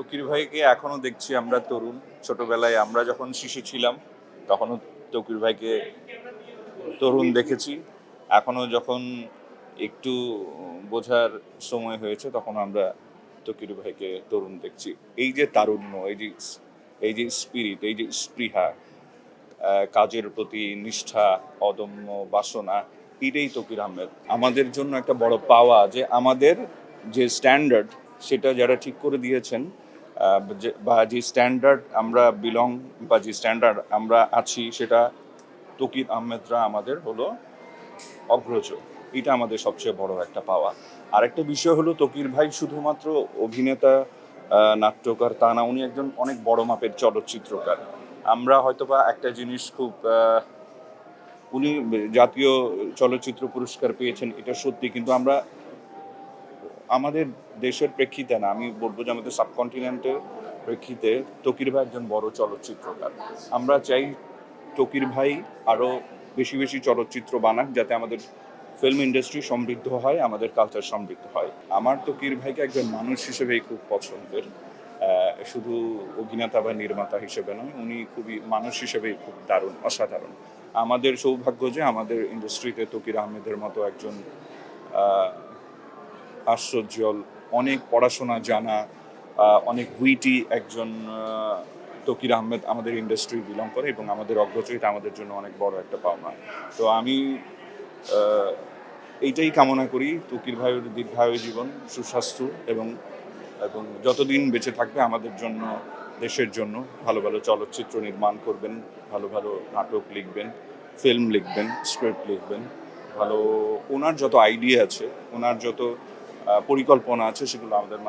তকির ভাইকে এখনো দেখছি আমরা তরুণ। ছোটবেলায় আমরা যখন শিশু ছিলাম তখনও তকির ভাইকে তরুণ দেখেছি। এখনো যখন একটু বোঝার সময় হয়েছে তখন আমরা তকির ভাইকে তরুণ দেখছি। এই যে তারুণ্য, এই যে স্পিরিট, এই যে স্পৃহা, কাজের প্রতি নিষ্ঠা, অদম্য বাসনা, এটাই তকির আহমেদ। আমাদের জন্য একটা বড় পাওয়া যে আমাদের যে স্ট্যান্ডার্ড সেটা যারা ঠিক করে দিয়েছেন, বা যে স্ট্যান্ডার্ড আমরা বিলং বা যে স্ট্যান্ডার্ড আমরা আছি সেটা তকির আহমেদরা আমাদের হলো অগ্রজ। এটা আমাদের সবচেয়ে বড় একটা পাওয়া। আরেকটা বিষয় হলো তকির ভাই শুধুমাত্র অভিনেতা, নাট্যকার তা না, উনি একজন অনেক বড় মাপের চলচ্চিত্রকার। আমরা হয়তোবা একটা জিনিস খুব উনি জাতীয় চলচ্চিত্র পুরস্কার পেয়েছেন এটা সত্যি, কিন্তু আমরা আমাদের দেশের প্রেক্ষিতে না, আমি বলবো যে আমাদের সাবকন্টিনেন্টের প্রেক্ষিতে তকির ভাই একজন বড় চলচ্চিত্রকার। আমরা চাই তকির ভাই আরও বেশি বেশি চলচ্চিত্র বানাক, যাতে আমাদের ফিল্ম ইন্ডাস্ট্রি সমৃদ্ধ হয়, আমাদের কালচার সমৃদ্ধ হয়। আমার তকির ভাইকে একজন মানুষ হিসেবেই খুব পছন্দের, শুধু অভিনেতা বা নির্মাতা হিসেবে নয়, উনি খুবই মানুষ হিসেবেই খুব দারুণ, অসাধারণ। আমাদের সৌভাগ্য যে আমাদের ইন্ডাস্ট্রিতে তকির আহমেদের মতো একজন হাস্যোজ্জ্বল, অনেক পড়াশোনা জানা, অনেক হুইটি একজন তকির আহমেদ আমাদের ইন্ডাস্ট্রি বিলং করে, এবং আমাদের অগ্রজ, এটা আমাদের জন্য অনেক বড় একটা পাওনা। তো আমি এইটাই কামনা করি, তকির ভাইয়ের দীর্ঘায়ু জীবন, সুস্বাস্থ্য, এবং এবং যতদিন বেঁচে থাকবে আমাদের জন্য, দেশের জন্য ভালো ভালো চলচ্চিত্র নির্মাণ করবেন, ভালো ভালো নাটক লিখবেন, ফিল্ম লিখবেন, স্ক্রিপ্ট লিখবেন, ভালো, ওনার যত আইডিয়া আছে, ওনার যত পরিকল্পনা আছে, সেগুলো আমাদের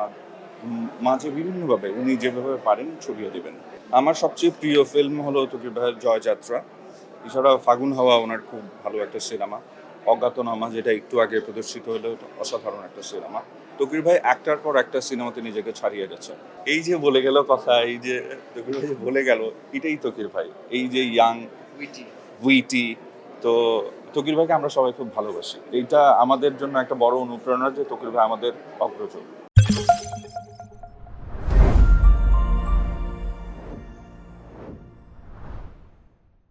মাঝে বিভিন্নভাবে উনি যেভাবে পারেন ছড়িয়ে দেবেন। আমার সবচেয়ে প্রিয় ফিল্ম হলো তকির ভাইয়ের জয়যাত্রা। এছাড়াও ফাগুন হাওয়া ওনার খুব ভালো একটা সিনেমা। অজ্ঞাতনামা, যেটা একটু আগে প্রদর্শিত হলো, অসাধারণ একটা সিনেমা। তকির ভাই একটার পর একটা সিনেমাতে নিজেকে ছাড়িয়ে গেছে। এই যে বলে গেল কথা, এই যে তকির ভাই যে বলে গেল, এটাই তকির ভাই। এই যে ইয়াং, উইটি, তো তকির ভাইকে আমরা সবাই খুব ভালোবাসি। এইটা আমাদের জন্য একটা বড় অনুপ্রেরণা যে তকির ভাই আমাদের অগ্রজ।